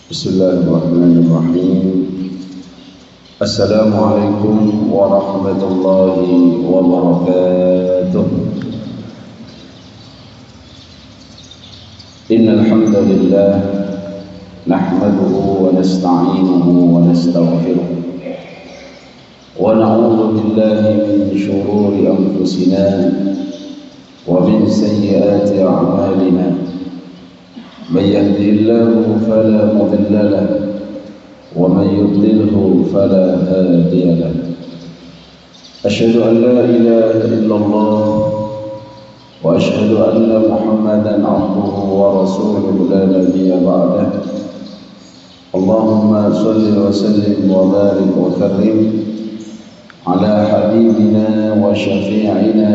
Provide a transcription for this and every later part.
Bismillahirrahmanirrahim. Assalamualaikum warahmatullahi wabarakatuh. Innal hamdalillah nahmaduhu wa nasta'inuhu wa nastaghfiruh wa na'udzu billahi min shururi anfusina wa min sayyiati a'malina. من يهده الله فلا مضل له ومن يضلله فلا هادي له أشهد أن لا إله إلا الله وأشهد أن محمدا عبده ورسوله لا نبي بعده اللهم صل وسلم وبارك وكرم على حبيبنا وشفيعنا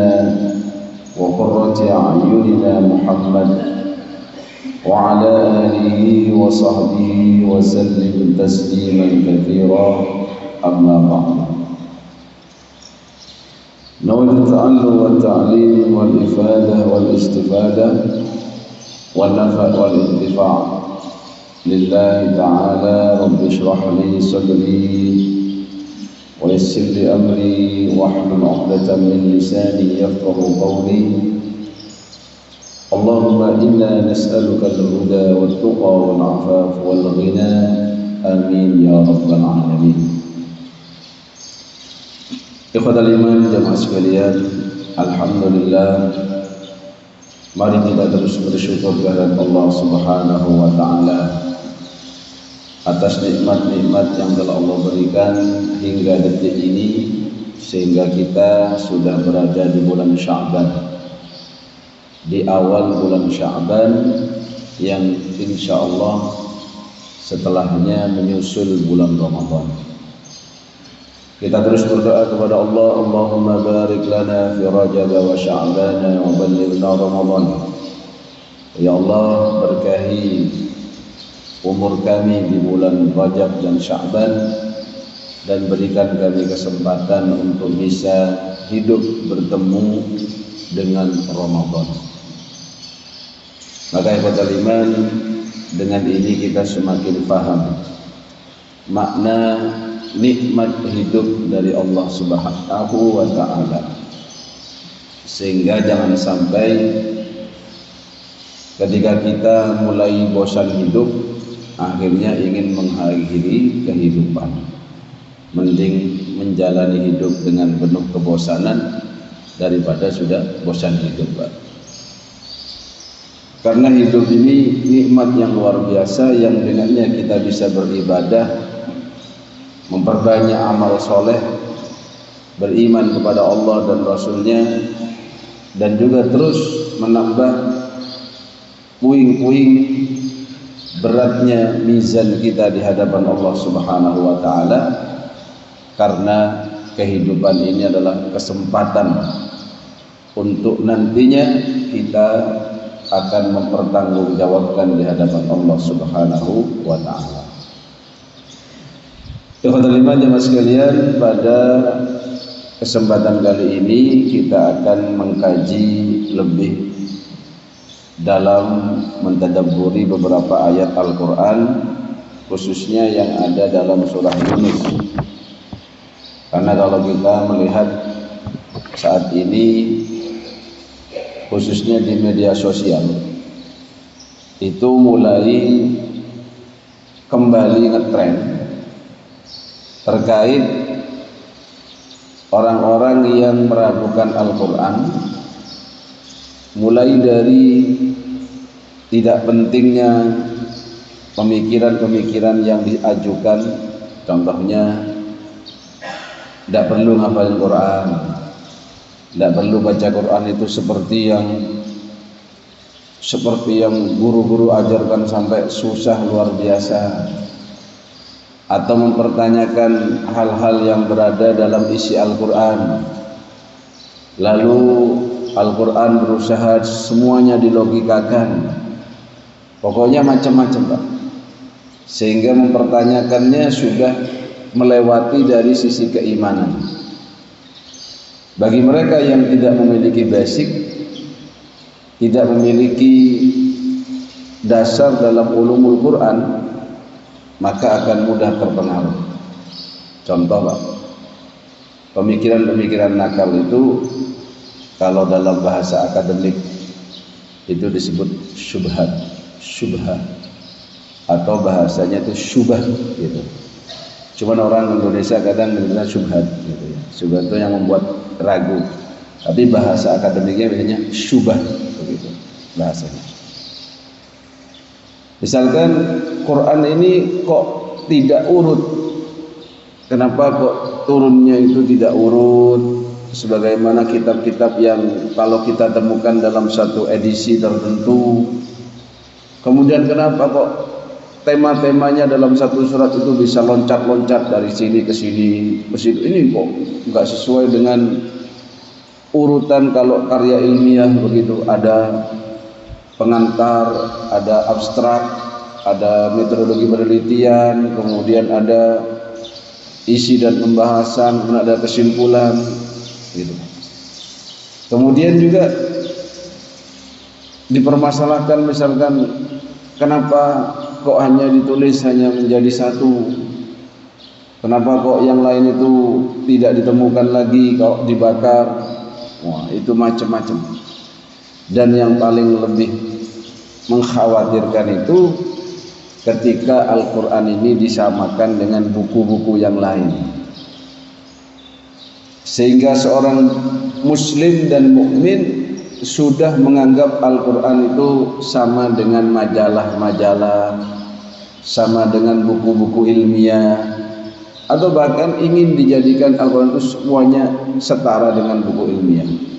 وقرة أعيننا محمد وعلى آله وصحبه وسلم تسليما كثيرا أما بعد. نود التعلم والتعليم والإفادة والاستفادة والنفع والانتفاع لله تعالى. رب اشرح لي صدري ويسر لي أمري واحلل عقدة من لساني يفقه قولي. اللهم إنا نسألك الهدى والتقى والعفاف والغنى آمين يا رب العالمين. Ikhwatal iman jamaah sekalian, alhamdulillah, mari kita terus bersyukur kepada Allah Subhanahu wa taala atas nikmat-nikmat yang telah Allah berikan hingga detik ini, sehingga kita sudah berada di bulan Sya'ban, di awal bulan Sya'ban yang insyaallah setelahnya menyusul bulan Ramadan. Kita terus berdoa kepada Allah, Allahumma barik lana fi Rajab wa Sya'ban wa ballighna Ramadan. Ya Allah, berkahi umur kami di bulan Rajab dan Sya'ban dan berikan kami kesempatan untuk bisa hidup bertemu dengan Ramadan. Maka ikhwatal iman, dengan ini kita semakin paham makna nikmat hidup dari Allah Subhanahu wa taala, sehingga jangan sampai ketika kita mulai bosan hidup akhirnya ingin mengakhiri kehidupan. Mending menjalani hidup dengan penuh kebosanan daripada sudah bosan hidup, Pak. Karena hidup ini nikmat yang luar biasa yang dengannya kita bisa beribadah, memperbanyak amal soleh, beriman kepada Allah dan Rasulnya, dan juga terus menambah puing-puing beratnya mizan kita di hadapan Allah Subhanahu wa taala. Karena kehidupan ini adalah kesempatan untuk nantinya kita akan mempertanggungjawabkan di hadapan Allah Subhanahu wa taala. Ikhwatul iman jemaah sekalian, pada kesempatan kali ini kita akan mengkaji lebih dalam mentadabburi beberapa ayat Al-Qur'an, khususnya yang ada dalam surah Yunus. Karena kalau kita melihat saat ini, khususnya di media sosial, itu mulai kembali ngetrend terkait orang-orang yang meragukan Al-Quran, mulai dari tidak pentingnya pemikiran-pemikiran yang diajukan. Contohnya, tidak perlu ngapalin Quran, tidak perlu baca Quran itu seperti yang guru-guru ajarkan sampai susah luar biasa, atau mempertanyakan hal-hal yang berada dalam isi Al-Quran. Lalu Al-Quran berusaha semuanya dilogikakan, pokoknya macam-macam, Pak, sehingga mempertanyakannya sudah melewati dari sisi keimanan. Bagi mereka yang tidak memiliki basic, tidak memiliki dasar dalam ulumul Quran, maka akan mudah terpengaruh. Contoh Pak, pemikiran-pemikiran nakal itu kalau dalam bahasa akademik itu disebut syubhat atau bahasanya itu syubah gitu. Cuman orang Indonesia kadang menyebutnya syubhat gitu ya. Syubhat itu yang membuat ragu. Tapi bahasa akademiknya biasanya syubah begitu bahasanya. Misalkan Quran ini kok tidak urut. Kenapa kok turunnya itu tidak urut? Sebagaimana kitab-kitab yang kalau kita temukan dalam satu edisi tertentu. Kemudian kenapa kok tema-temanya dalam satu surat itu bisa loncat-loncat dari sini ke sini, ke situ. Ini kok nggak sesuai dengan urutan kalau karya ilmiah begitu. Ada pengantar, ada abstrak, ada metodologi penelitian, kemudian ada isi dan pembahasan, kemudian ada kesimpulan gitu. Kemudian juga dipermasalahkan misalkan kenapa kok hanya ditulis hanya menjadi satu, kenapa kok yang lain itu tidak ditemukan lagi, kok dibakar. Wah, itu macam-macam. Dan yang paling lebih mengkhawatirkan itu ketika Al-Quran ini disamakan dengan buku-buku yang lain, sehingga seorang muslim dan mukmin sudah menganggap Al-Quran itu sama dengan majalah-majalah, sama dengan buku-buku ilmiah, atau bahkan ingin dijadikan Al-Quran itu semuanya setara dengan buku ilmiah.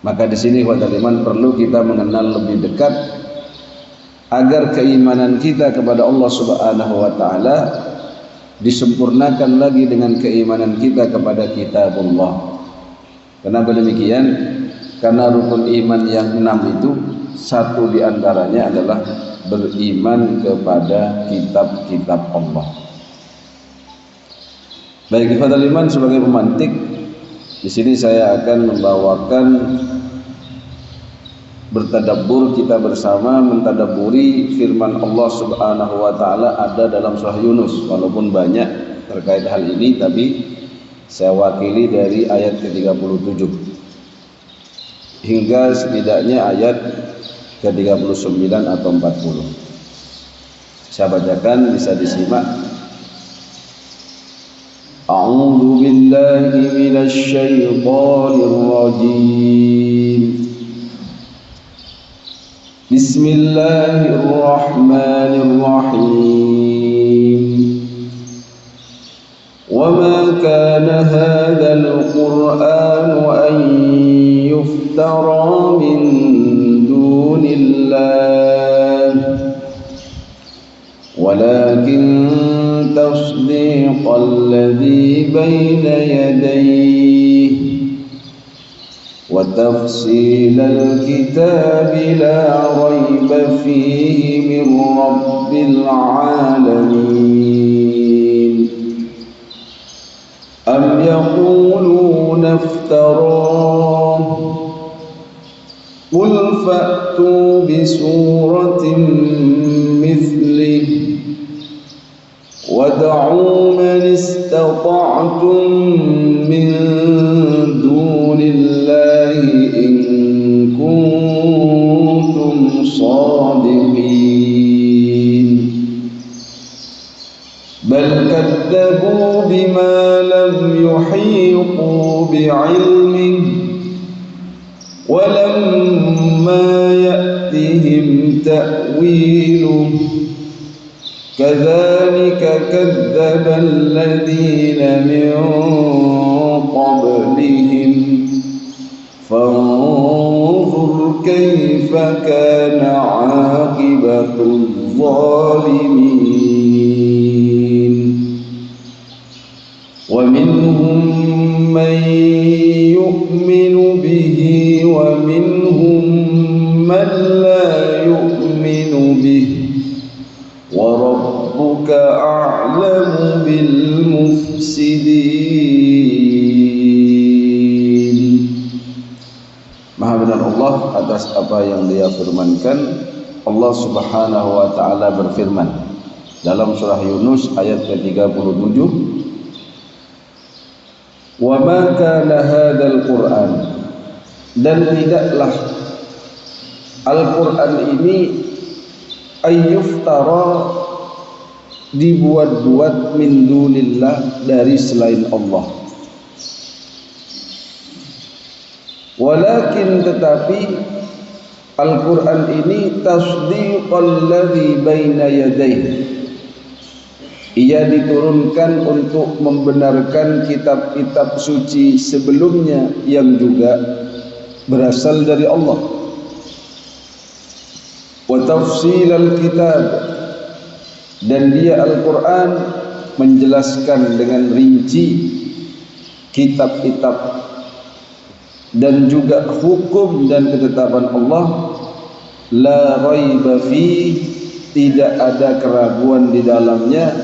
Maka di sini ikhwatal iman perlu kita mengenal lebih dekat agar keimanan kita kepada Allah Subhanahu wa taala disempurnakan lagi dengan keimanan kita kepada kitabullah. Kenapa demikian? Karena rukun iman yang 6 itu satu diantaranya adalah beriman kepada kitab-kitab Allah. Baik, ikhwatal iman, sebagai pemantik di sini saya akan membawakan bertadabbur kita bersama mentadabburi firman Allah Subhanahu wa taala ada dalam surah Yunus. Walaupun banyak terkait hal ini, tapi saya wakili dari ayat ke-37 hingga setidaknya ayat ke-39 atau 40. Saya bacakan, bisa disimak. A'udzu billahi minasy syaithanir rajim. Bismillahirrahmanirrahim. Wa ma kana hadzal Qur'anu an yuftara min dunillah walakin tasdiqal ladzi baina yadayhi wa tafsilal kitabi la rayba fihi min rabbil alamin. Am yaquluna iftarahu qul fa'tu bi suratin mithlihi wad'u man istata'tum min dunillahi in kuntum shadiqin. Bal kadzabu bima lam yuhitu bi'ilmihi walamma ya'tihim ta'wiluhu kadzalika kadzdzaba alladziina min qablihim fanzur kaifa kana 'aqibatul zalimin. Wa minhum man yu'minu bihi wa minhum man la yu'minu bihi wa rabbuka a'lamu bil mufsidin. Maha benar Allah atas apa yang Dia firmankan, Allah Subhanahu wa taala berfirman dalam surah Yunus ayat ke-37, "Wa ma kana hadzal Qur'an," dan tidaklah Al-Qur'an ini ayyuftara, dibuat-buat, min dunillah, dari selain Allah. Walakin, tetapi Al-Quran ini tasdiqal ladzi baina yadayhi, ia diturunkan untuk membenarkan kitab-kitab suci sebelumnya yang juga berasal dari Allah. Wa tafsilal kitab, dan dia Al-Quran menjelaskan dengan rinci kitab-kitab dan juga hukum dan ketetapan Allah. La raiba fi, tidak ada keraguan di dalamnya,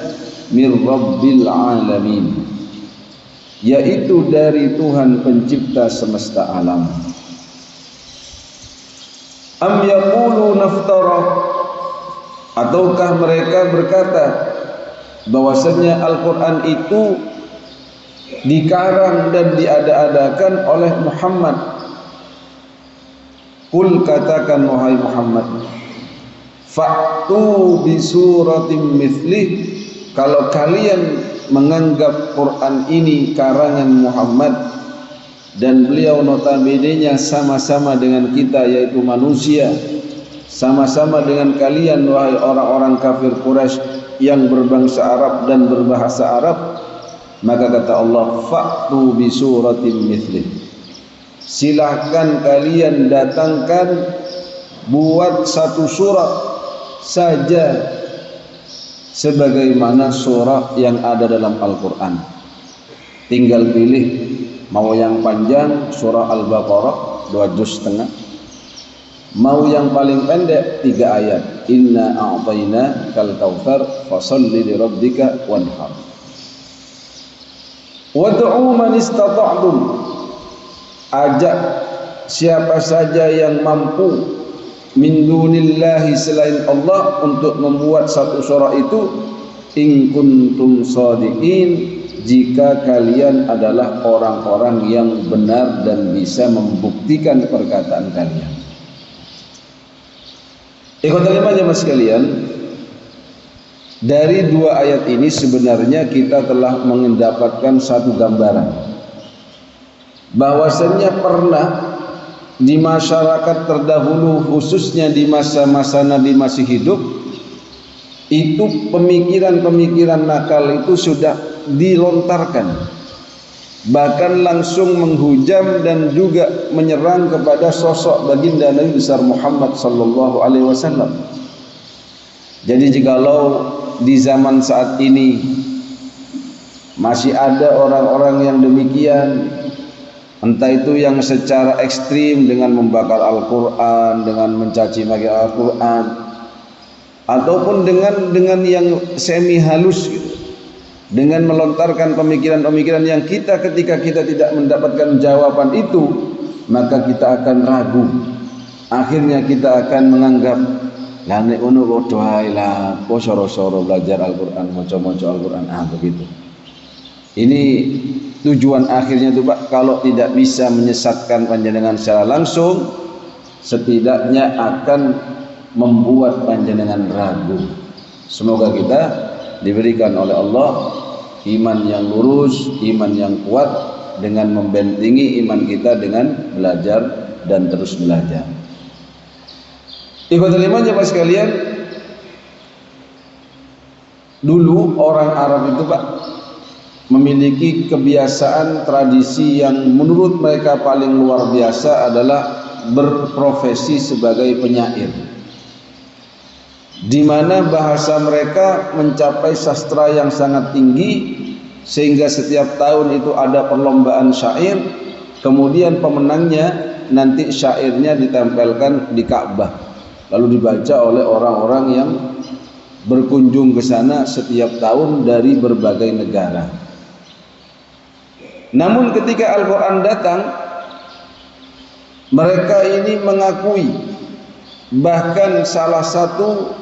mir rabbil alamin, yaitu dari Tuhan pencipta semesta alam. Am yaqulu naftara, ataukah mereka berkata bahwasanya Al-Quran itu dikarang dan diada-adakan oleh Muhammad. Qul, katakan wahai Muhammad, fa'tu bi suratin mithlih, kalau kalian menganggap Quran ini karangan Muhammad dan beliau notabene-nya sama-sama dengan kita, yaitu manusia, sama-sama dengan kalian wahai orang-orang kafir Quraisy yang berbangsa Arab dan berbahasa Arab, maka kata Allah, fa'tu bi suratin mithlih, silahkan kalian datangkan, buat satu surat saja sebagaimana surah yang ada dalam Al-Quran. Tinggal pilih mau yang panjang surah Al-Baqarah 2 juz setengah, mau yang paling pendek 3 ayat, inna a'tayna kal kautsar fasholli li rabbika wanhar. Wad'u man istata'tum, ajak siapa saja yang mampu, min dunillahi, selain Allah, untuk membuat satu surah itu, in kuntum shadiqin, jika kalian adalah orang-orang yang benar dan bisa membuktikan perkataan kalian. Ikhwatul iman jemaah sekalian, dari 2 ayat ini sebenarnya kita telah mendapatkan satu gambaran bahwasannya pernah di masyarakat terdahulu, khususnya di masa-masa Nabi masih hidup, itu pemikiran-pemikiran nakal itu sudah dilontarkan, bahkan langsung menghujam dan juga menyerang kepada sosok baginda Nabi besar Muhammad sallallahu alaihi wasallam. Jadi jikalau di zaman saat ini masih ada orang-orang yang demikian, entah itu yang secara ekstrim dengan membakar Al-Quran, dengan mencaci maki Al-Quran, ataupun dengan yang semi halus gitu, dengan melontarkan pemikiran-pemikiran yang ketika kita tidak mendapatkan jawaban itu, maka kita akan ragu. Akhirnya kita akan menganggap, lah nek ngono kok doae lah, kok soro-soro belajar Al-Quran, maca-maca Al-Quran, begitu. Ini tujuan akhirnya itu Pak, kalau tidak bisa menyesatkan panjenengan secara langsung, setidaknya akan membuat panjenengan ragu. Semoga kita diberikan oleh Allah iman yang lurus, iman yang kuat, dengan membentengi iman kita dengan belajar dan terus belajar. Ikhwatul iman jemaah sekalian, dulu orang Arab itu Pak memiliki kebiasaan tradisi yang menurut mereka paling luar biasa adalah berprofesi sebagai penyair, di mana bahasa mereka mencapai sastra yang sangat tinggi, sehingga setiap tahun itu ada perlombaan syair, kemudian pemenangnya nanti syairnya ditempelkan di Ka'bah, lalu dibaca oleh orang-orang yang berkunjung ke sana setiap tahun dari berbagai negara. Namun ketika Al-Quran datang, mereka ini mengakui Bahkan salah satu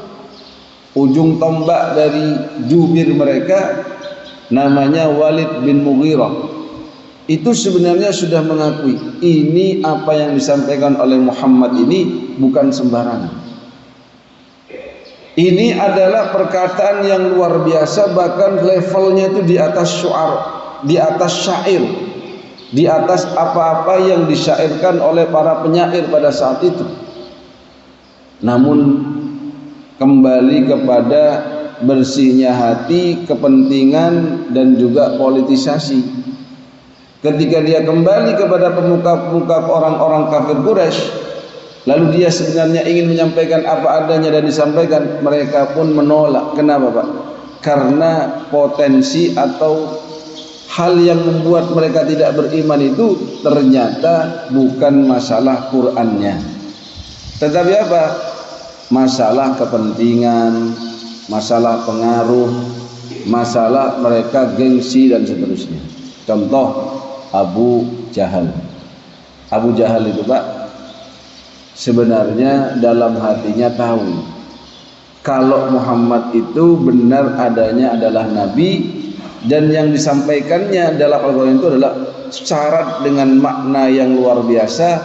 ujung tombak dari jubir mereka namanya Walid bin Mughirah, itu sebenarnya sudah mengakui ini apa yang disampaikan oleh Muhammad ini bukan sembarangan. Ini adalah perkataan yang luar biasa, bahkan levelnya itu di atas syu'ar, di atas syair, di atas apa-apa yang disyairkan oleh para penyair pada saat itu. Namun kembali kepada bersihnya hati, kepentingan dan juga politisasi. Ketika dia kembali kepada pemuka-pemuka orang-orang kafir Quraisy, lalu dia sebenarnya ingin menyampaikan apa adanya dan disampaikan, mereka pun menolak. Kenapa, Pak? Karena potensi atau hal yang membuat mereka tidak beriman itu ternyata bukan masalah Qur'annya, tetapi apa? Masalah kepentingan, masalah pengaruh, masalah mereka gengsi dan seterusnya. Contoh Abu Jahal. Abu Jahal itu, Pak, sebenarnya dalam hatinya tahu kalau Muhammad itu benar adanya adalah nabi, dan yang disampaikannya dalam Al-Quran itu adalah syarat dengan makna yang luar biasa,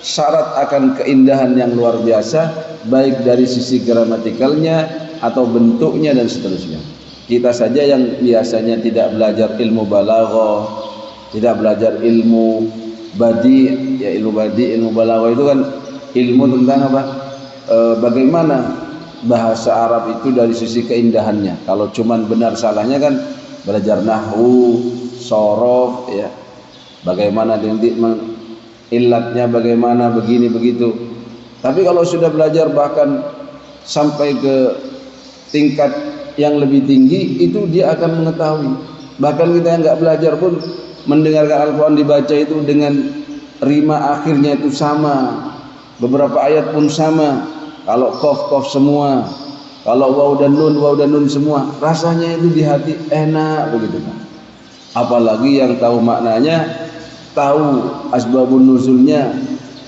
syarat akan keindahan yang luar biasa, baik dari sisi gramatikalnya atau bentuknya dan seterusnya. Kita saja yang biasanya tidak belajar ilmu balaghah, tidak belajar ilmu badi, ya ilmu badi, ilmu balaghah itu kan ilmu tentang apa? Bagaimana bahasa Arab itu dari sisi keindahannya. Kalau cuman benar salahnya kan belajar nahwu, sorof, ya, bagaimana ilatnya, bagaimana begini begitu. Tapi kalau sudah belajar bahkan sampai ke tingkat yang lebih tinggi, itu dia akan mengetahui. Bahkan kita yang nggak belajar pun mendengarkan Al-Quran dibaca itu dengan rima akhirnya itu sama, beberapa ayat pun sama. Kalau kof semua, kalau waw dan nun semua, rasanya itu di hati enak begitu. Apalagi yang tahu maknanya, tahu asbabun nuzulnya,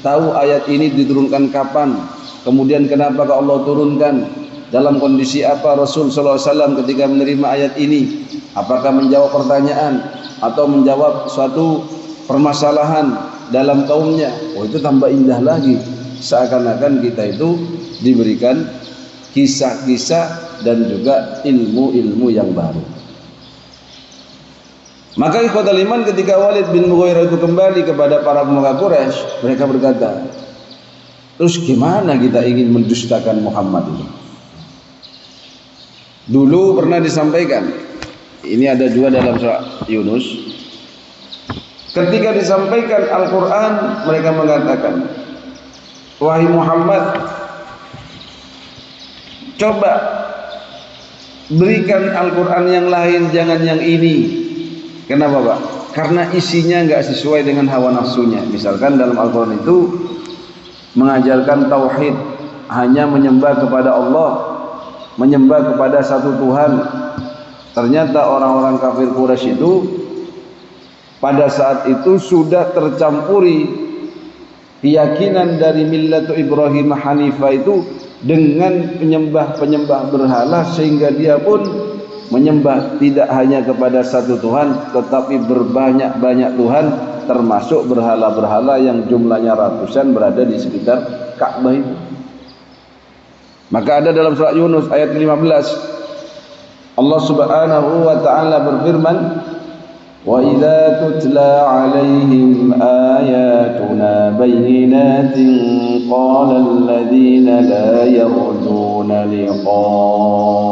tahu ayat ini diturunkan kapan, kemudian kenapa Allah turunkan, dalam kondisi apa Rasul SAW ketika menerima ayat ini, apakah menjawab pertanyaan atau menjawab suatu permasalahan dalam kaumnya. Oh, itu tambah indah lagi, seakan-akan kita itu diberikan kisah-kisah dan juga ilmu-ilmu yang baru. Maka ikhwatal iman, ketika Walid bin Mughirah itu kembali kepada para pemuka Quraisy, mereka berkata, terus gimana kita ingin mendustakan Muhammad ini? Dulu pernah disampaikan, ini ada juga dalam surah Yunus, ketika disampaikan Al-Quran, mereka mengatakan, wahai Muhammad, coba berikan Al-Quran yang lain, jangan yang ini. Kenapa, Pak? Karena isinya nggak sesuai dengan hawa nafsunya. Misalkan dalam Al-Quran itu mengajarkan tauhid, hanya menyembah kepada Allah, menyembah kepada satu Tuhan. Ternyata orang-orang kafir Quraisy itu pada saat itu sudah tercampuri keyakinan dari millatu Ibrahim Hanifah itu dengan penyembah-penyembah berhala, sehingga dia pun menyembah tidak hanya kepada satu Tuhan, tetapi berbanyak-banyak Tuhan, termasuk berhala-berhala yang jumlahnya ratusan berada di sekitar Ka'bah itu. Maka ada dalam surah Yunus ayat 15, Allah Subhanahu wa taala berfirman, wa idza tutla 'alaihim ayatuna bayyinatin qala alladhina la yarjuna liqa'ana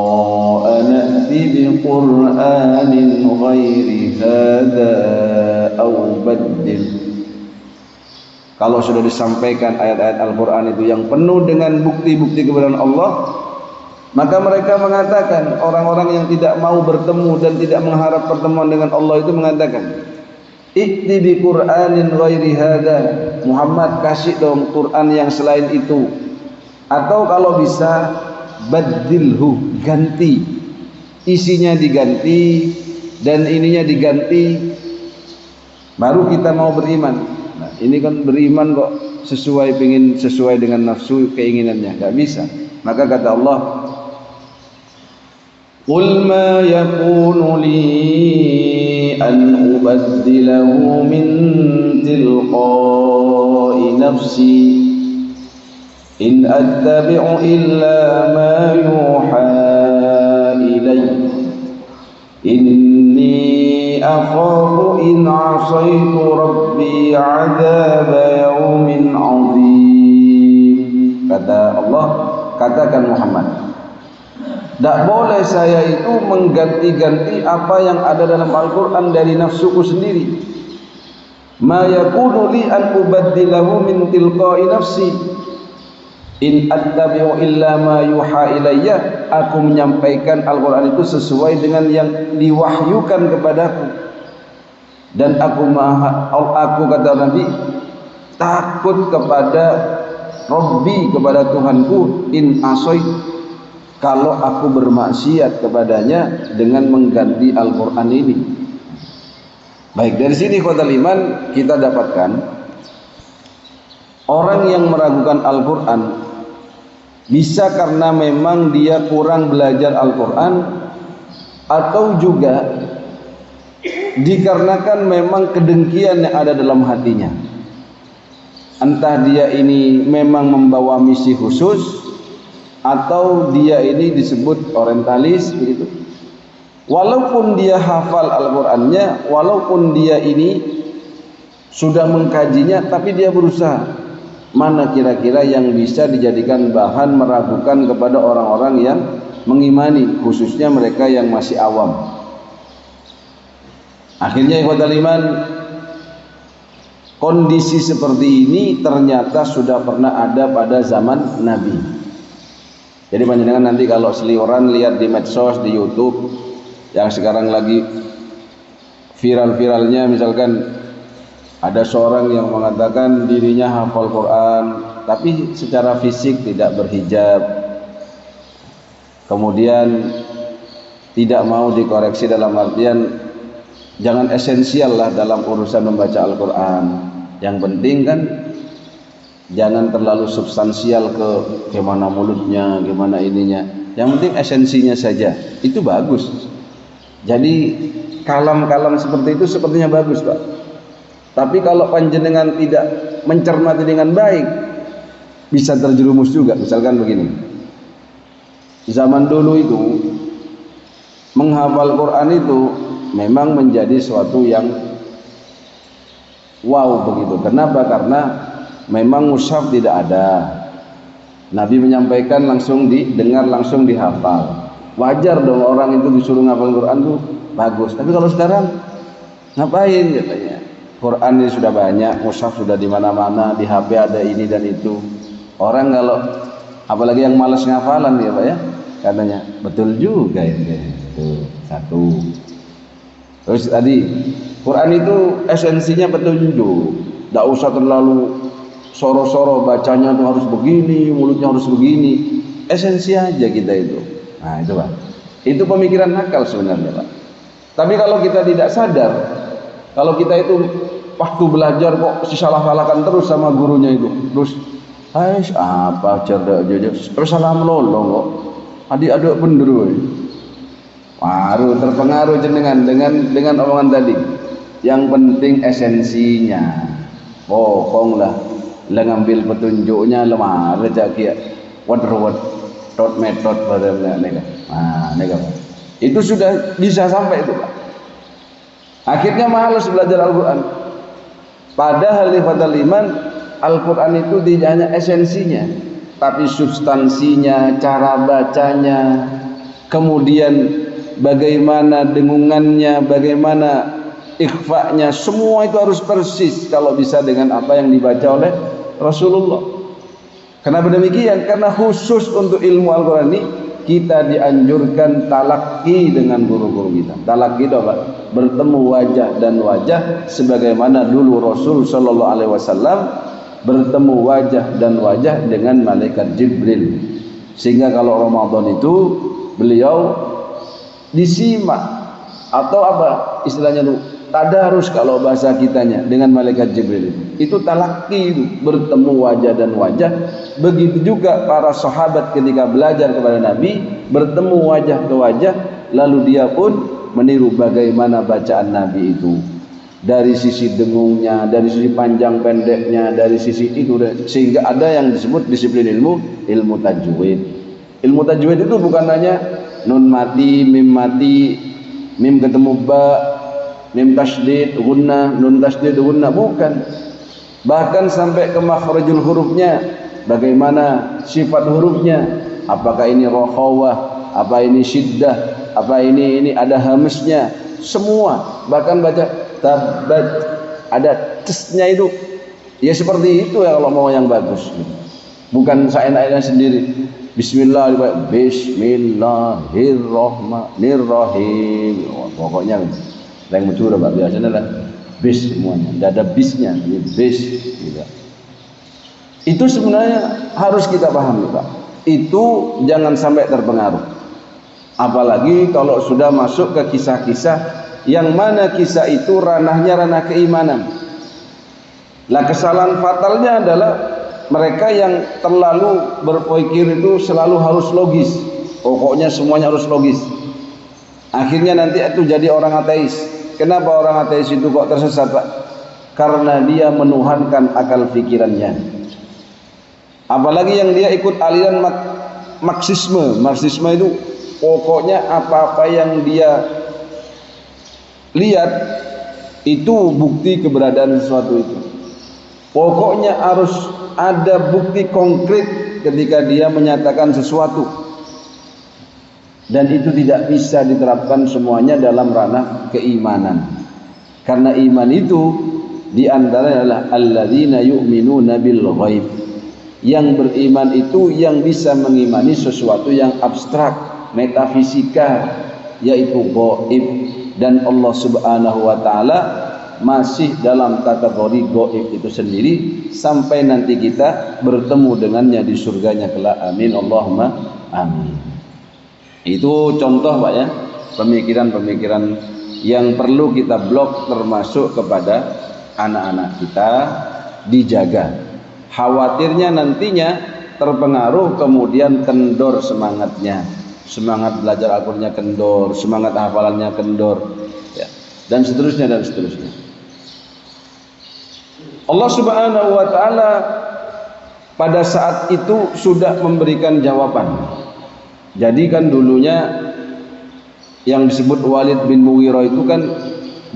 bi qur'anin ghairi hadza aw baddil. Kalau sudah disampaikan ayat-ayat Al-Quran itu yang penuh dengan bukti-bukti kebenaran Allah, maka mereka mengatakan, orang-orang yang tidak mau bertemu dan tidak mengharap pertemuan dengan Allah itu mengatakan, I'ti bi Qur'anin ghairi hada, Muhammad kasih dong Quran yang selain itu, atau kalau bisa badilhu, ganti, isinya diganti dan ininya diganti, baru kita mau beriman. Nah, ini kan beriman kok sesuai dengan nafsu keinginannya, nggak bisa. Maka kata Allah, qul ma yakunu li an ubaddilahu min tilqa'i nafsi in attabi'u illa ma yuha ilayya inni akhafu in 'asaitu rabbi 'adzaba yaumin 'adzim. Kata Allah, katakan Muhammad, tidak boleh saya itu mengganti-ganti apa yang ada dalam Al-Quran dari nafsuku sendiri. Ma yakunu li an ubaddilahu min tilqa'i nafsi in attabi'u illa ma yuha ilayya. Aku menyampaikan Al-Quran itu sesuai dengan yang diwahyukan kepadaku, dan aku kata Nabi, takut kepada Rabbi, kepada Tuhanku, in asoy, kalau aku bermaksiat kepadanya dengan mengganti Al-Quran ini. Baik, dari sini ikhwatal iman kita dapatkan orang yang meragukan Al-Quran bisa karena memang dia kurang belajar Al-Quran, atau juga dikarenakan memang kedengkian yang ada dalam hatinya. Entah dia ini memang membawa misi khusus, atau dia ini disebut orientalis begitu. Walaupun dia hafal Al-Qur'annya, walaupun dia ini sudah mengkajinya, tapi dia berusaha mana kira-kira yang bisa dijadikan bahan meragukan kepada orang-orang yang mengimani, khususnya mereka yang masih awam. Akhirnya ikhwatal iman, kondisi seperti ini ternyata sudah pernah ada pada zaman Nabi. Jadi panjenengan nanti kalau seliweran lihat di medsos, di YouTube yang sekarang lagi viral-viralnya, misalkan ada seorang yang mengatakan dirinya hafal Quran tapi secara fisik tidak berhijab, kemudian tidak mau dikoreksi dalam artian jangan esensial lah dalam urusan membaca Al-Quran. Yang penting kan jangan terlalu substansial ke gimana mulutnya, gimana ininya. Yang penting esensinya saja. Itu bagus. Jadi kalam-kalam seperti itu sepertinya bagus, Pak. Tapi kalau panjenengan tidak mencermati dengan baik, bisa terjerumus juga. Misalkan begini, zaman dulu itu menghafal Quran itu memang menjadi suatu yang wow begitu. Kenapa? Karena memang mushaf tidak ada, Nabi menyampaikan langsung didengar, langsung dihafal. Wajar dong orang itu disuruh ngafal Quran tuh bagus. Tapi kalau sekarang ngapain katanya? Quran ini sudah banyak, mushaf sudah di mana-mana, di HP ada ini dan itu. Orang kalau apalagi yang malas ngafalan ya Pak ya, katanya betul juga ini. Tuh, satu. Terus tadi Quran itu esensinya petunjuk. Tidak usah terlalu soro-soro bacanya tuh harus begini, mulutnya harus begini. Esensi aja kita itu. Nah itu Pak. Itu pemikiran nakal sebenarnya Pak. Tapi kalau kita tidak sadar, kalau kita itu waktu belajar kok disalah-salahkan terus sama gurunya itu, terus apa cerdak aja salah melolong kok adik-adik bener woy. Waduh, terpengaruh dengan omongan tadi. Yang penting esensinya. Bohonglah, lah ngambil petunjuknya lemah rezeki what dot method padanya nega. Nah, nega. Itu sudah bisa sampai itu, Pak. Akhirnya malas belajar Al-Quran. Padahal ikhwatal iman, Al-Quran itu tidak hanya esensinya, tapi substansinya, cara bacanya, kemudian bagaimana dengungannya, bagaimana ikhfa'nya, semua itu harus persis kalau bisa dengan apa yang dibaca oleh Rasulullah. Kenapa demikian? Karena khusus untuk ilmu Al-Quran ini kita dianjurkan talaki dengan guru-guru kita. Talaki itu apa? Bertemu wajah dan wajah sebagaimana dulu Rasul Shallallahu Alaihi Wasallam bertemu wajah dan wajah dengan malaikat Jibril. Sehingga kalau Ramadan itu beliau disimak atau apa istilahnya tadarus kalau bahasa kitanya dengan malaikat Jibril. Itu talaki, itu bertemu wajah dan wajah. Begitu juga para sahabat ketika belajar kepada Nabi, bertemu wajah ke wajah, lalu dia pun meniru bagaimana bacaan Nabi itu. Dari sisi dengungnya, dari sisi panjang pendeknya, dari sisi itu, sehingga ada yang disebut disiplin ilmu tajwid. Ilmu tajwid itu bukan hanya nun mati, mim ketemu ba, mim tasydid, gunnah, nun tasydid, gunnah, bukan. Bahkan sampai ke makhrajul hurufnya, bagaimana sifat hurufnya, apakah ini rokhawah, apa ini syiddah, apa ini ada hamsnya, semua. Bahkan baca tabat, ada tesnya itu. Ya seperti itu ya kalau mau yang bagus. Bukan seenak-enaknya sendiri. Bismillahirrahmanirrahim. Pokoknya yang mencuri Pak, biasanya lah bis semuanya. Tidak ada bisnya, ini bis. Gitu. Itu sebenarnya harus kita pahami Pak. Itu jangan sampai terpengaruh. Apalagi kalau sudah masuk ke kisah-kisah yang mana kisah itu ranahnya ranah keimanan. Lah kesalahan fatalnya adalah mereka yang terlalu berpikir itu selalu harus logis. Pokoknya semuanya harus logis. Akhirnya nanti itu jadi orang ateis. Kenapa orang ateis itu kok tersesat Pak? Karena dia menuhankan akal pikirannya. Apalagi yang dia ikut aliran Marxisme. Marxisme itu pokoknya apa-apa yang dia lihat itu bukti keberadaan sesuatu itu. Pokoknya harus ada bukti konkret ketika dia menyatakan sesuatu. Dan itu tidak bisa diterapkan semuanya dalam ranah keimanan. Karena iman itu diantaranya adalah alladzina yu'minuna bil ghaib. Yang beriman itu yang bisa mengimani sesuatu yang abstrak, metafisika, yaitu gaib. Dan Allah Subhanahu wa taala masih dalam kategori gaib itu sendiri sampai nanti kita bertemu dengannya di surganya kelak. Amin Allahumma amin. Itu contoh Pak ya, pemikiran-pemikiran yang perlu kita blok termasuk kepada anak-anak kita, dijaga. Khawatirnya nantinya terpengaruh kemudian kendor semangatnya. Semangat belajar Al-Qur'annya kendor, semangat hafalannya kendor, ya, dan seterusnya dan seterusnya. Allah Subhanahu wa taala pada saat itu sudah memberikan jawaban. Jadi kan dulunya yang disebut Walid bin Mughirah itu kan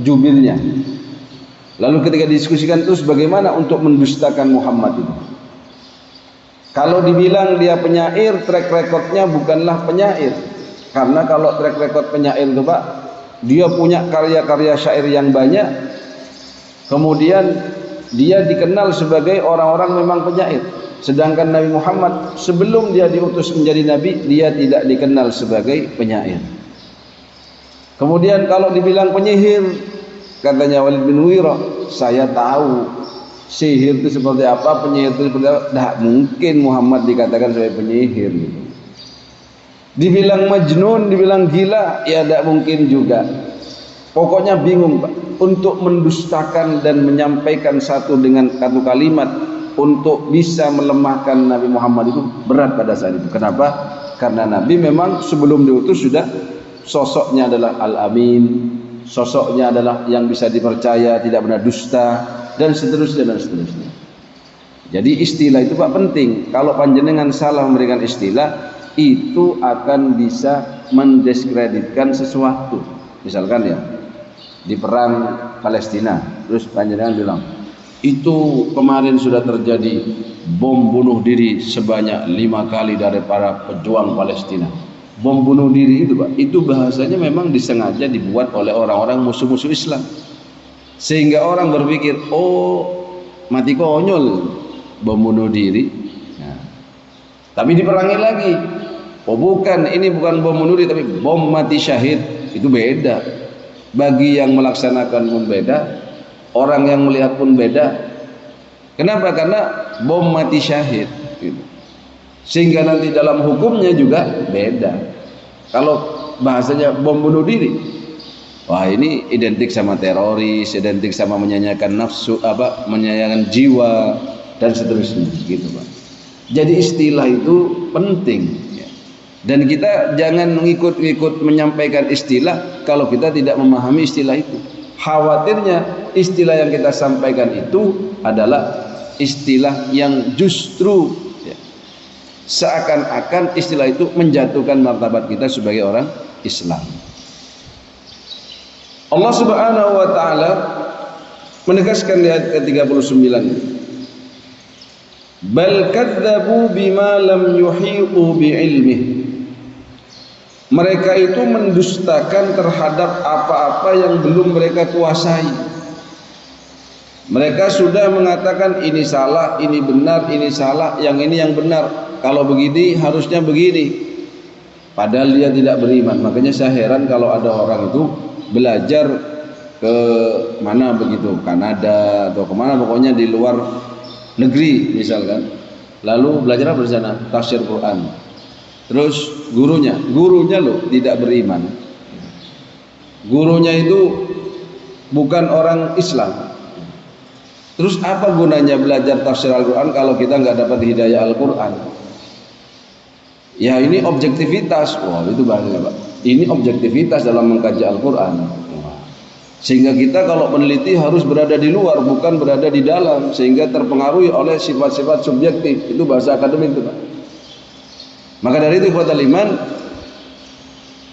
jubirnya. Lalu ketika diskusikan terus bagaimana untuk mendustakan Muhammad itu. Kalau dibilang dia penyair, track recordnya bukanlah penyair. Karena kalau track record penyair itu Pak, dia punya karya-karya syair yang banyak. Kemudian dia dikenal sebagai orang-orang memang penyair. Sedangkan Nabi Muhammad sebelum dia diutus menjadi Nabi, dia tidak dikenal sebagai penyair. Kemudian kalau dibilang penyihir, katanya Walid bin Mughirah, saya tahu sihir itu seperti apa, penyihir itu seperti apa. Tidak mungkin Muhammad dikatakan sebagai penyihir gitu. Dibilang majnun, dibilang gila, ya tidak mungkin juga. Pokoknya bingung Pak. Untuk mendustakan dan menyampaikan satu dengan satu kalimat untuk bisa melemahkan Nabi Muhammad itu berat pada saat itu. Kenapa? Karena Nabi memang sebelum diutus sudah sosoknya adalah Al-Amin, sosoknya adalah yang bisa dipercaya, tidak benar dusta, dan seterusnya dan seterusnya. Jadi istilah itu Pak penting. Kalau panjenengan salah memberikan istilah, itu akan bisa mendiskreditkan sesuatu. Misalkan ya, di perang Palestina, terus panjenengan bilang, itu kemarin sudah terjadi bom bunuh diri sebanyak 5 kali dari para pejuang Palestina. Bom bunuh diri itu Pak, itu bahasanya memang disengaja dibuat oleh orang-orang musuh-musuh Islam. Sehingga orang berpikir, oh mati konyol bom bunuh diri. Nah, tapi diperangi lagi. Oh bukan, ini bukan bom bunuh diri tapi bom mati syahid. Itu beda. Bagi yang melaksanakan pun beda, orang yang melihat pun beda. Kenapa? Karena bom mati syahid gitu. Sehingga nanti dalam hukumnya juga beda. Kalau bahasanya bom bunuh diri, Wah, ini identik sama teroris, identik sama menyayangkan nafsu, menyayangkan jiwa dan seterusnya gitu, Pak. Jadi istilah itu penting ya. Dan kita jangan mengikut-ikut menyampaikan istilah kalau kita tidak memahami istilah itu. Khawatirnya istilah yang kita sampaikan itu adalah istilah yang justru ya, seakan-akan istilah itu menjatuhkan martabat kita sebagai orang Islam. Allah Subhanahu wa taala menegaskan di ayat ke-39, bal kadzabu bima lam yuhitu bi'ilmih. Mereka itu mendustakan terhadap apa-apa yang belum mereka kuasai. Mereka sudah mengatakan ini salah, ini benar, ini salah, yang ini yang benar. Kalau begini harusnya begini. Padahal dia tidak beriman. Makanya saya heran kalau ada orang itu belajar ke mana begitu, Kanada atau kemana, pokoknya di luar negeri misalkan, lalu belajar apa di sana? Tafsir Quran. Terus gurunya loh tidak beriman, gurunya itu bukan orang Islam. Terus apa gunanya belajar tafsir Al-Quran kalau kita nggak dapat hidayah Al-Quran? Ya ini objektivitas. Wah, itu bahaya, Pak. Ini objektivitas dalam mengkaji Al-Quran. Sehingga kita kalau meneliti harus berada di luar, bukan berada di dalam, sehingga terpengaruhi oleh sifat-sifat subjektif. Itu bahasa akademik itu, Pak. Maka dari itu ikhwatal iman,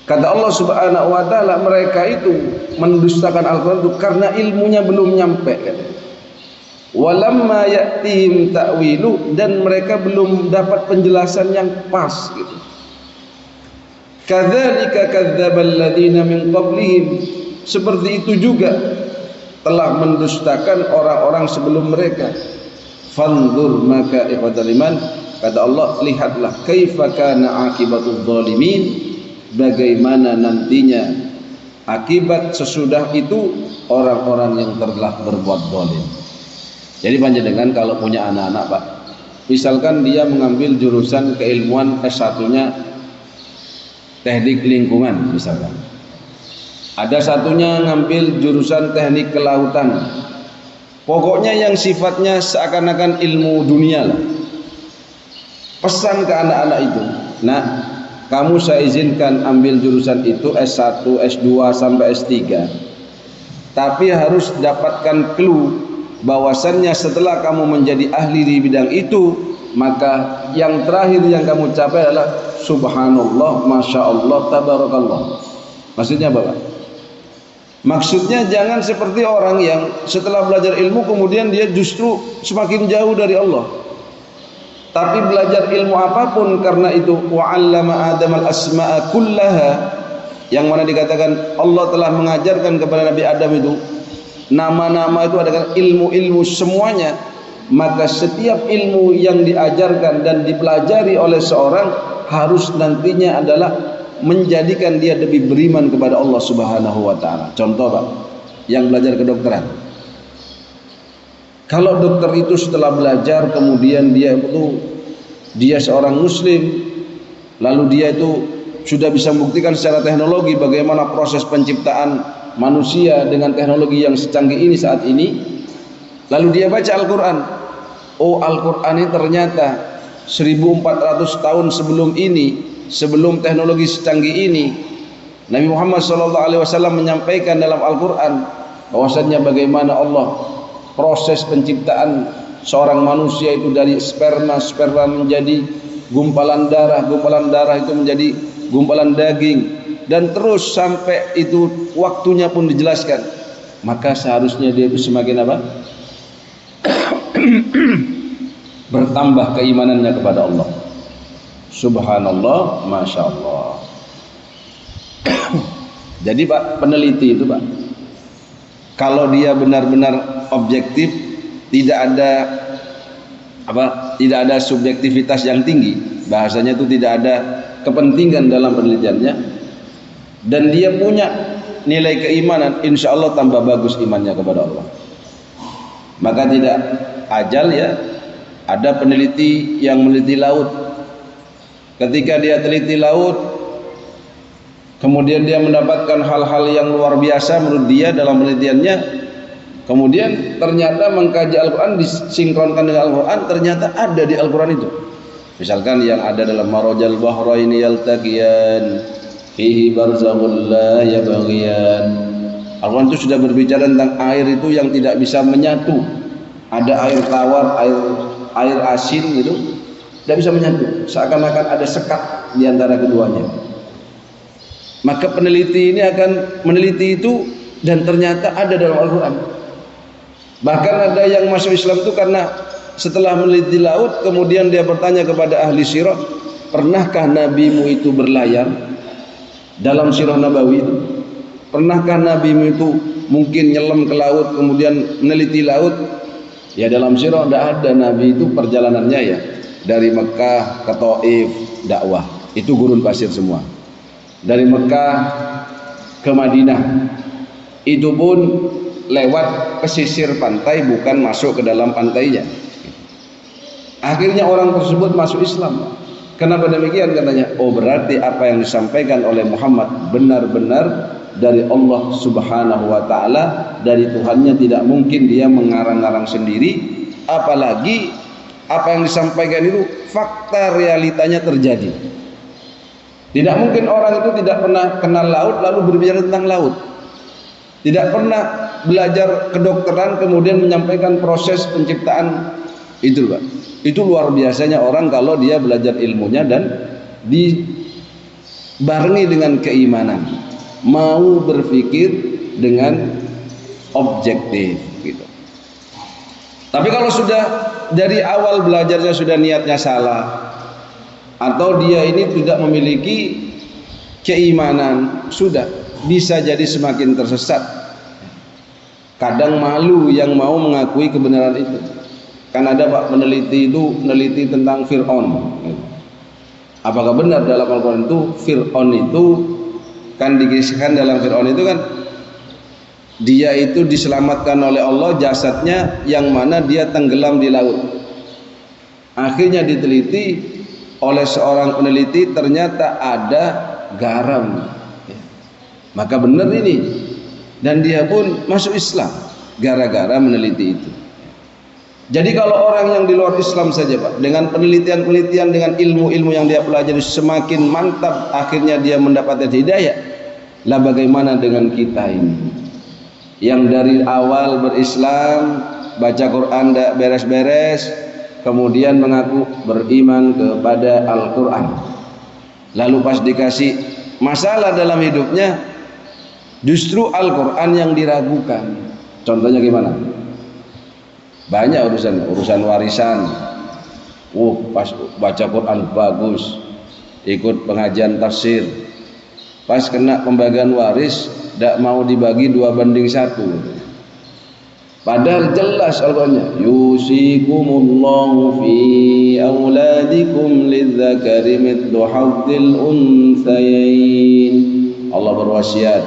kata Allah Subhanahu wa taala, mereka itu mendustakan Al-Quran itu karena ilmunya belum nyampe, katanya. Walamma ya'tihim ta'wilu, dan mereka belum dapat penjelasan yang pas gitu. Kadzalika kadzdzabal ladzina min qablihim, seperti itu juga telah mendustakan orang-orang sebelum mereka. Fanzur, maka ikhwatal iman, kata Allah, lihatlah kaifa kana akibatul zalimin, bagaimana nantinya akibat sesudah itu orang-orang yang telah berbuat zalim. Jadi panjenengan kalau punya anak-anak, Pak, misalkan dia mengambil jurusan keilmuan S1-nya teknik lingkungan misalkan, ada satunya ngambil jurusan teknik kelautan, pokoknya yang sifatnya seakan-akan ilmu dunia lah. Pesan ke anak-anak itu, nah kamu saya izinkan ambil jurusan itu S1, S2 sampai S3, tapi harus dapatkan clue bahwasannya setelah kamu menjadi ahli di bidang itu, maka yang terakhir yang kamu capai adalah subhanallah, masya Allah, tabarakallah. Maksudnya apa, Pak? Maksudnya jangan seperti orang yang setelah belajar ilmu kemudian dia justru semakin jauh dari Allah. Tapi belajar ilmu apapun, karena itu wa'allama Adam al-asma'a kullaha, yang mana dikatakan Allah telah mengajarkan kepada Nabi Adam itu nama-nama itu adalah ilmu-ilmu semuanya. Maka setiap ilmu yang diajarkan dan dipelajari oleh seorang harus nantinya adalah menjadikan dia lebih beriman kepada Allah Subhanahu wa taala. Contoh, Pak, yang belajar kedokteran. Kalau dokter itu setelah belajar kemudian dia seorang muslim, lalu dia itu sudah bisa membuktikan secara teknologi bagaimana proses penciptaan manusia dengan teknologi yang secanggih ini saat ini, lalu dia baca Al-Quran. Oh, Al-Quran ini ternyata 1400 tahun sebelum ini, sebelum teknologi secanggih ini, Nabi Muhammad SAW menyampaikan dalam Al-Quran bahwasannya bagaimana Allah proses penciptaan seorang manusia itu dari sperma menjadi gumpalan darah itu menjadi gumpalan daging, dan terus sampai itu waktunya pun dijelaskan. Maka seharusnya dia itu semakin apa? Bertambah keimanannya kepada Allah. Subhanallah, masya Allah. Jadi Pak, peneliti itu, Pak, kalau dia benar-benar objektif, tidak ada subjektivitas yang tinggi, bahasanya itu tidak ada kepentingan dalam penelitiannya, dan dia punya nilai keimanan, insya Allah tambah bagus imannya kepada Allah. Maka tidak ajal ya, ada peneliti yang meneliti laut. Ketika dia teliti laut, kemudian dia mendapatkan hal-hal yang luar biasa menurut dia dalam penelitiannya, kemudian ternyata mengkaji Al-Quran disinkronkan dengan Al-Quran, ternyata ada di Al-Quran itu. Misalkan yang ada dalam marajal bahraini yaltaqiyan fihi barzakhun la yabghiyan. Al-Quran itu sudah berbicara tentang air itu yang tidak bisa menyatu. Ada air tawar, air asin gitu, tidak bisa menyatu. Seakan-akan ada sekat di antara keduanya. Maka peneliti ini akan meneliti itu dan ternyata ada dalam Al-Quran. Bahkan ada yang masuk Islam itu karena setelah meneliti laut, kemudian dia bertanya kepada ahli sirah, pernahkah nabimu itu berlayar? Dalam sirah Nabawi itu, pernahkah nabimu itu mungkin nyelam ke laut kemudian meneliti laut? Ya dalam sirah tidak ada nabi itu perjalanannya ya dari Mekah ke Taif dakwah, itu gurun pasir semua. Dari Mekah ke Madinah itu pun lewat pesisir pantai, bukan masuk ke dalam pantainya. Akhirnya orang tersebut masuk Islam. Kenapa demikian? Katanya, oh berarti apa yang disampaikan oleh Muhammad benar-benar dari Allah Subhanahu wa ta'ala, dari Tuhannya. Tidak mungkin dia mengarang-arang sendiri, apalagi apa yang disampaikan itu fakta realitanya terjadi. Tidak mungkin orang itu tidak pernah kenal laut lalu berbicara tentang laut, tidak pernah belajar kedokteran kemudian menyampaikan proses penciptaan itu, Pak. Itu luar biasanya orang kalau dia belajar ilmunya dan dibarengi dengan keimanan, mau berpikir dengan objektif gitu. Tapi kalau sudah dari awal belajarnya sudah niatnya salah, atau dia ini tidak memiliki keimanan, sudah bisa jadi semakin tersesat. Kadang malu yang mau mengakui kebenaran itu. Kan ada Pak peneliti itu meneliti tentang Fir'aun. Apakah benar dalam Al-Quran itu Fir'aun itu kan dikisahkan dalam Fir'aun itu kan dia itu diselamatkan oleh Allah jasadnya yang mana dia tenggelam di laut. Akhirnya diteliti oleh seorang peneliti, ternyata ada garam. Maka benar ini, dan dia pun masuk Islam gara-gara meneliti itu. Jadi kalau orang yang di luar Islam saja Pak, dengan penelitian-penelitian, dengan ilmu-ilmu yang dia pelajari semakin mantap, akhirnya dia mendapatkan hidayah. Lah bagaimana dengan kita ini yang dari awal berislam, baca Quran tidak beres-beres, kemudian mengaku beriman kepada Al-Quran, lalu pas dikasih masalah dalam hidupnya justru Al-Quran yang diragukan. Contohnya gimana? Banyak urusan warisan. Pas baca Quran bagus, ikut pengajian tafsir, pas kena pembagian waris tidak mau dibagi 2:1. Padahal jelas Al-Qur'annya, yusikumullahu fi auladikum lidzakari mithlu hadzil unthayain. Allah berwasiat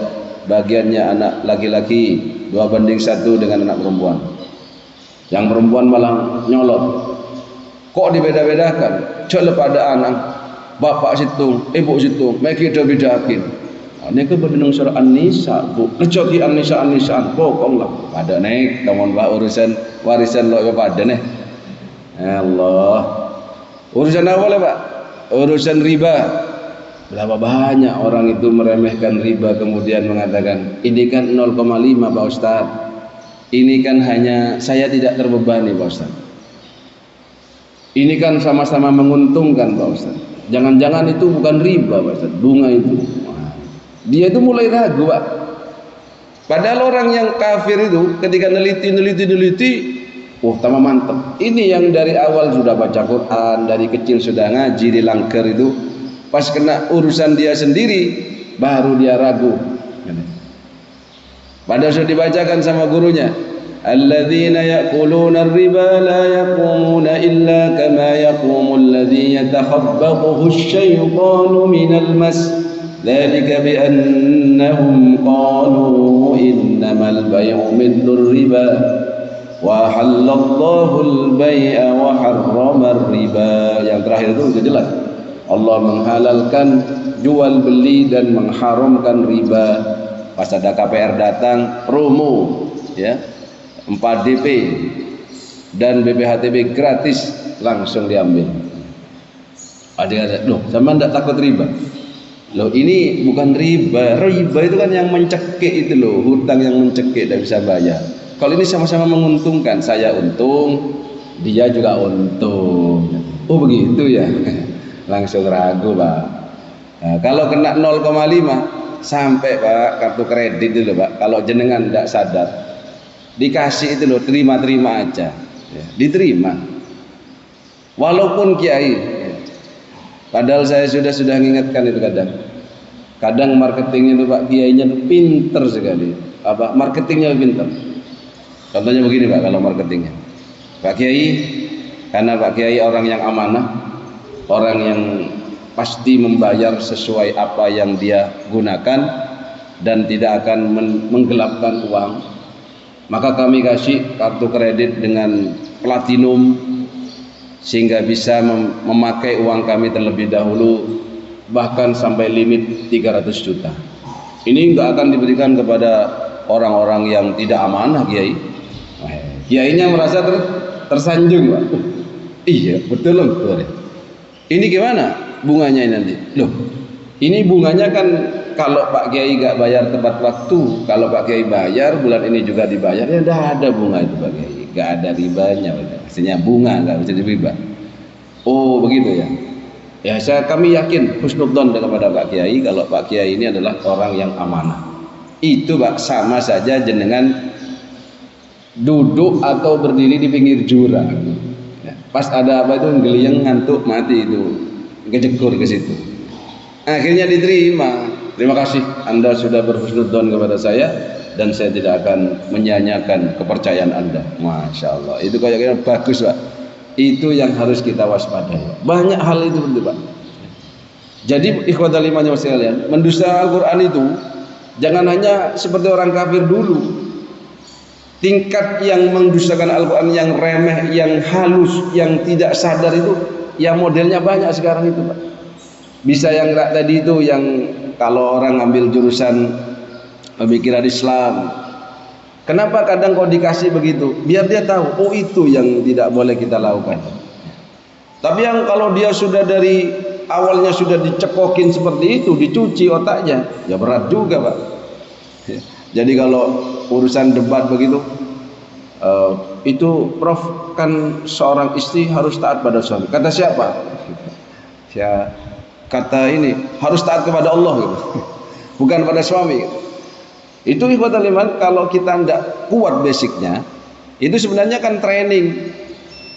bagiannya anak laki-laki 2:1 dengan anak perempuan. Yang perempuan malah nyolot. Kok dibeda-bedakan? Coba pada anak bapak situ, ibu situ, mereka kita bedakin. Ini ke berbendung surah An-Nisa, bu. Kecoki An-Nisa, pokoklah. Pada nek, kamu mbak urusan warisan lo pada nek. Allah. Urusan apa lah Pak? Urusan riba. Berapa banyak orang itu meremehkan riba kemudian mengatakan ini kan 0,5 Pak Ustaz. Ini kan hanya saya tidak terbebani Pak Ustaz. Ini kan sama-sama menguntungkan Pak Ustaz. Jangan-jangan itu bukan riba Pak Ustaz, bunga itu. Dia itu mulai ragu Pak. Padahal orang yang kafir itu ketika neliti, tambah mantap. Ini yang dari awal sudah baca Quran, dari kecil sudah ngaji di langker itu, pas kena urusan dia sendiri baru dia ragu. Padahal sudah dibacakan sama gurunya, alladzina ya'kuluna ar-riba la yaqumuna illa kama yaqumu alladzi yatakhabbathu asy-syaitanu minal mas. Dzalika bi annahum qalu innamal bay'u mithlu riba wa halallahu al-bay'a wa harrama ar-riba. Yang terakhir itu sudah jelas. Allah menghalalkan jual beli dan mengharamkan riba. Pas ada KPR datang, promo ya, 4 DP dan BPHTB gratis, langsung diambil. Ada loh, sama enggak takut riba? Loh, ini bukan riba. Riba itu kan yang mencekik itu loh, hutang yang mencekik tidak bisa bayar. Kalau ini sama-sama menguntungkan, saya untung, dia juga untung. Oh begitu ya. Langsung ragu Pak. Nah, kalau kena 0,5 sampai Pak kartu kredit itu loh Pak. Kalau jenengan tidak sadar, dikasih itu loh, terima-terima aja, ya, diterima. Walaupun kiai, ya. Padahal saya sudah mengingatkan itu kadang marketingnya itu Pak, kiainya itu pinter sekali. Apa marketingnya pinter? Contohnya begini Pak, kalau marketingnya, Pak Kiai, karena Pak Kiai orang yang amanah, orang yang pasti membayar sesuai apa yang dia gunakan dan tidak akan menggelapkan uang, maka kami kasih kartu kredit dengan platinum sehingga bisa memakai uang kami terlebih dahulu, bahkan sampai limit 300 juta. Ini enggak akan diberikan kepada orang-orang yang tidak amanah Kiai. Kiainya merasa tersanjung Pak. Iya betul loh. Ini gimana bunganya ini nanti? Loh, ini bunganya kan kalau Pak Kiai gak bayar tepat waktu, kalau Pak Kiai bayar bulan ini juga dibayar, ya udah ada bunga itu Pak Kiai, gak ada ribanya. Maksudnya bunga gak bisa riba. Oh begitu ya. Ya kami yakin husnudzon kepada Pak Kiai kalau Pak Kiai ini adalah orang yang amanah. Itu Pak sama saja jenengan duduk atau berdiri di pinggir jurang. Ya, pas ada apa itu geliyang ngantuk mati itu, kejekur ke situ. Akhirnya diterima. Terima kasih Anda sudah berhusnudzon kepada saya dan saya tidak akan menyanyiakan kepercayaan Anda. Masya Allah. Itu kayaknya bagus Pak. Itu yang harus kita waspadai. Banyak hal itu betul Pak. Jadi ikhwatal iman yang sekalian, mendusta Al-Quran itu jangan hanya seperti orang kafir dulu. Tingkat yang mendustakan Al-Quran yang remeh, yang halus, yang tidak sadar itu, ya modelnya banyak sekarang itu Pak. Bisa yang tadi itu, yang kalau orang ambil jurusan pemikiran Islam, kenapa kadang kau dikasih begitu? Biar dia tahu, oh itu yang tidak boleh kita lakukan. Tapi yang kalau dia sudah dari awalnya sudah dicekokin seperti itu, dicuci otaknya, ya berat juga Pak. Jadi kalau urusan debat begitu, itu Prof kan seorang istri harus taat pada suami. Kata siapa? Ya kata ini harus taat kepada Allah gitu. Bukan pada suami gitu. Itu ikhwatul iman, kalau kita tidak kuat basicnya, itu sebenarnya kan training.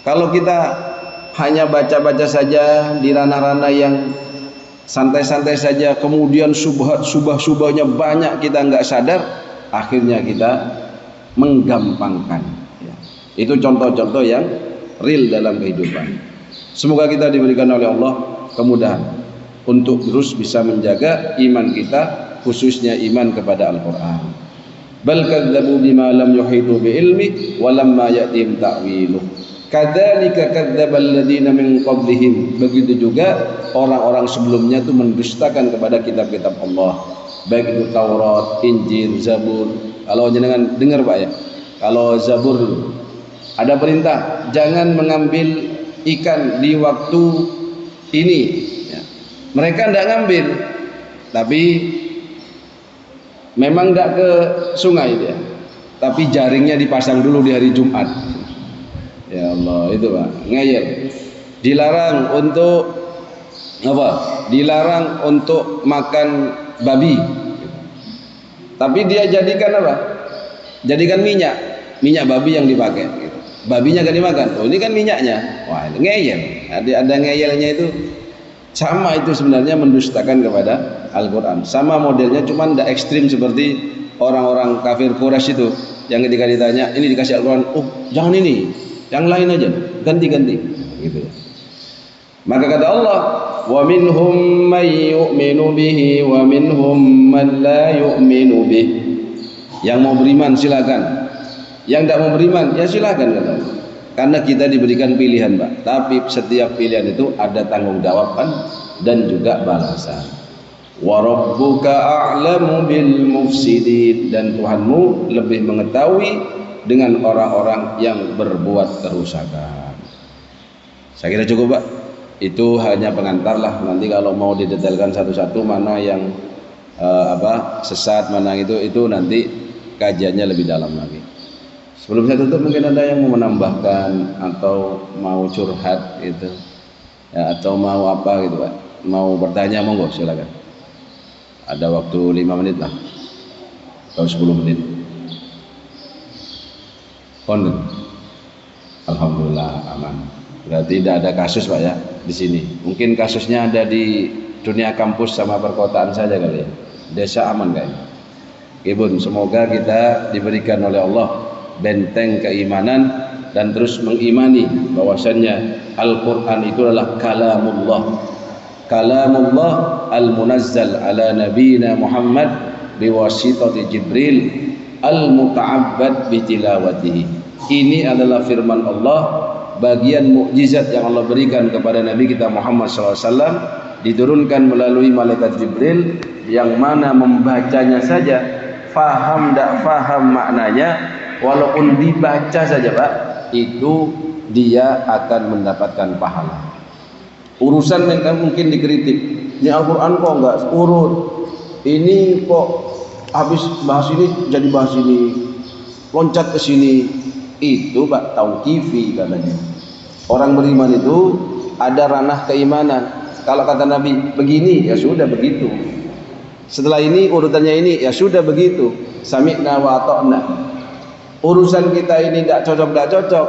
Kalau kita hanya baca-baca saja di ranah-ranah yang santai-santai saja, kemudian subahnya banyak, kita nggak sadar, akhirnya kita menggampangkan ya. Itu contoh-contoh yang real dalam kehidupan. Semoga kita diberikan oleh Allah kemudahan untuk terus bisa menjaga iman kita, khususnya iman kepada Al-Quran. Bal kadzabu bima lam yuhitu bi ilmi wa lamma ya'tihim ta'wiluh. Kadzalika kadzdzabal ladzina min qablihim. Begitu juga orang-orang sebelumnya itu mendustakan kepada kitab-kitab Allah, baik itu Taurat, Injil, Zabur. Kalau jenengan dengar Pak ya, kalau Zabur ada perintah jangan mengambil ikan di waktu ini ya. Mereka tidak ngambil, tapi memang tidak ke sungai dia, tapi jaringnya dipasang dulu di hari Jumat. Ya Allah, itu Pak, ngeyel. Dilarang untuk apa? Dilarang untuk makan babi. Tapi dia jadikan apa? Jadikan minyak babi yang dipakai. Babinya gak dimakan. Oh ini kan minyaknya. Wah ini ngeyel. Ada ngeyelnya itu. Sama itu sebenarnya mendustakan kepada Al-Quran. Sama modelnya, cuma tidak ekstrim seperti orang-orang kafir Quraisy itu, yang ketika ditanya ini dikasih Al-Quran, oh jangan ini, yang lain aja, ganti-ganti gitu. Maka kata Allah, wa minhum man yu'minu bihi wa minhum man la yu'minu bih. Yang mau beriman silakan, yang tidak mau beriman ya silakan kata Allah. Karena kita diberikan pilihan Pak, tapi setiap pilihan itu ada tanggung jawab kan. dan juga balasan. Wa rabbuka a'lamu bil mufsidin, dan Tuhanmu lebih mengetahui dengan orang-orang yang berbuat kerusakan. Saya kira cukup, Pak. Itu hanya pengantar lah. Nanti kalau mau didetailkan satu-satu mana yang sesat, mana itu nanti kajiannya lebih dalam lagi. Sebelum saya tutup, mungkin ada yang mau menambahkan atau mau curhat gitu ya, atau mau apa gitu, Pak, mau bertanya, monggo silakan. Ada waktu 5 menit lah atau 10 menit. Konten. Alhamdulillah aman. Berarti tidak ada kasus, Pak, ya di sini. Mungkin kasusnya ada di dunia kampus sama perkotaan saja kali ya. Desa aman kayaknya. Ibun, semoga kita diberikan oleh Allah benteng keimanan dan terus mengimani bahwasannya Al-Quran itu adalah kalamullah al-munazzal ala nabiyina Muhammad biwasitati Jibril al-muta'abbad bitilawatihi. Ini adalah firman Allah, bagian mukjizat yang Allah berikan kepada Nabi kita Muhammad SAW, diturunkan melalui malaikat Jibril, yang mana membacanya saja, faham tidak faham maknanya, walaupun dibaca saja, Pak, itu dia akan mendapatkan pahala. Urusan yang mungkin dikritik, ini Al-Quran kok enggak urut, ini kok habis bahas ini jadi bahas ini, loncat ke sini, itu Pak tauqifi katanya. Orang beriman itu ada ranah keimanan. Kalau kata Nabi begini, ya sudah begitu. Setelah ini urutannya ini, ya sudah begitu. Sami'na wa ata'na. Urusan kita ini tidak cocok,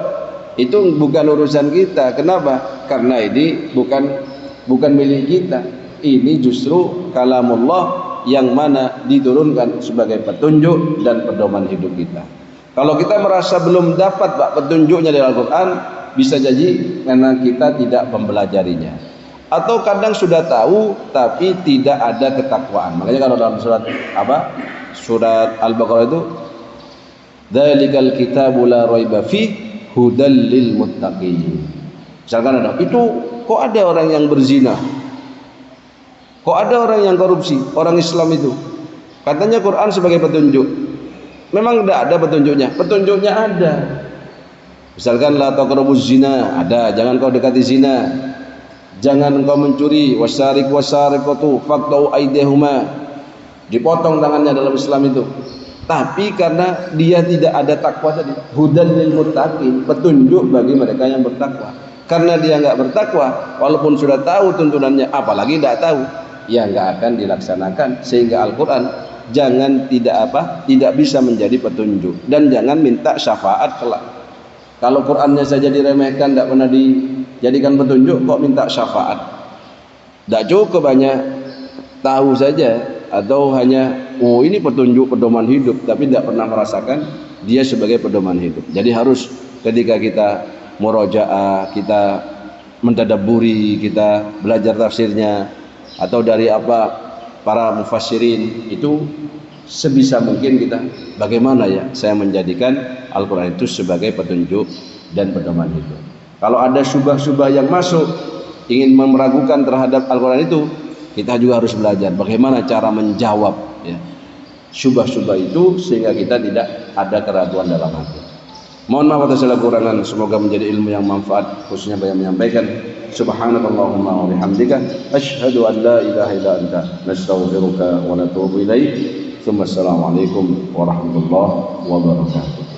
itu bukan urusan kita. Kenapa? Karena ini bukan milik kita. Ini justru kalamullah yang mana diturunkan sebagai petunjuk dan pedoman hidup kita. Kalau kita merasa belum dapat, Pak, petunjuknya dari Al-Quran, bisa jadi karena kita tidak mempelajarinya, atau kadang sudah tahu tapi tidak ada ketakwaan. Makanya kalau dalam surat Al-Baqarah itu, dzalikal kitabu la raiba fi hudal lil muttaqin. Misalkan ada, itu kok ada orang yang berzina, kok ada orang yang korupsi, orang Islam itu katanya Quran sebagai petunjuk. Memang tidak ada petunjuknya. Petunjuknya ada. Misalkan la taqrabuz zina, ada, jangan kau dekati zina. Jangan engkau mencuri, wasariq wasariqatu faqtu aydihuma. Dipotong tangannya dalam Islam itu. Tapi karena dia tidak ada takwa tadi, hudal lil muttaqin, petunjuk bagi mereka yang bertakwa. Karena dia enggak bertakwa, walaupun sudah tahu tuntunannya, apalagi tidak tahu, ya enggak akan dilaksanakan. Sehingga Al-Quran tidak bisa menjadi petunjuk, dan jangan minta syafaat kelak. Kalau Qurannya saja diremehkan, tidak pernah dijadikan petunjuk, kok minta syafaat? Tidak cukup hanya tahu saja, atau hanya ini petunjuk pedoman hidup, tapi tidak pernah merasakan dia sebagai pedoman hidup. Jadi harus ketika kita murojaah, kita mentadabburi, kita belajar tafsirnya, atau dari para mufassirin, itu sebisa mungkin kita bagaimana ya saya menjadikan Al-Quran itu sebagai petunjuk dan pedoman hidup. Kalau ada syubah-syubah yang masuk ingin meragukan terhadap Al-Quran itu, kita juga harus belajar bagaimana cara menjawab ya syubah-syubah itu, sehingga kita tidak ada keraguan dalam hati. Mohon maaf atas segala kekurangan, semoga menjadi ilmu yang manfaat, khususnya yang menyampaikan. Subhanakallahumma wa bihamdika asyhadu an la ilaha illa anta nastaghfiruka wa natubu ilaik. Assalamualaikum warahmatullahi wabarakatuh.